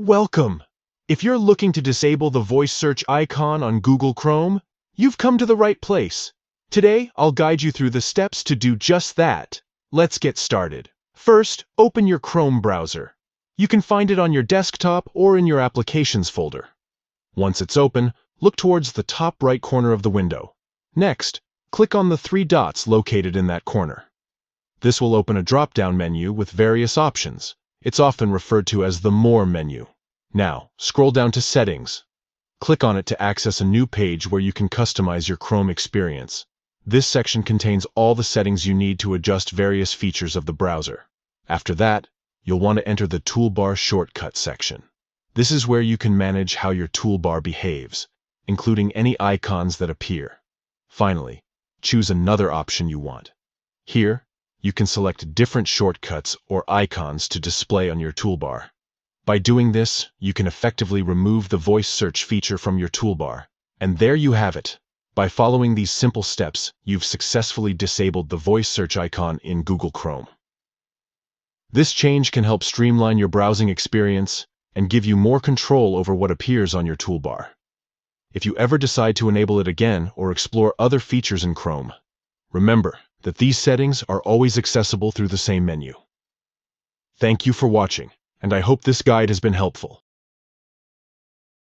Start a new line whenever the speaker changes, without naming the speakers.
Welcome! If you're looking to disable the voice search icon on Google Chrome, you've come to the right place. Today, I'll guide you through the steps to do just that. Let's get started. First, open your Chrome browser. You can find it on your desktop or in your Applications folder. Once it's open, look towards the top right corner of the window. Next, click on the three dots located in that corner. This will open a drop-down menu with various options. It's often referred to as the More menu. Now, scroll down to Settings. Click on it to access a new page where you can customize your Chrome experience. This section contains all the settings you need to adjust various features of the browser. After that, you'll want to enter the Toolbar Shortcut section. This is where you can manage how your toolbar behaves, including any icons that appear. Finally, choose another option you want. Here, you can select different shortcuts or icons to display on your toolbar. By doing this, you can effectively remove the voice search feature from your toolbar. And there you have it. By following these simple steps, you've successfully disabled the voice search icon in Google Chrome. This change can help streamline your browsing experience and give you more control over what appears on your toolbar. If you ever decide to enable it again or explore other features in Chrome, remember that these settings are always accessible through the same menu. Thank you for watching, and I hope this guide has been helpful.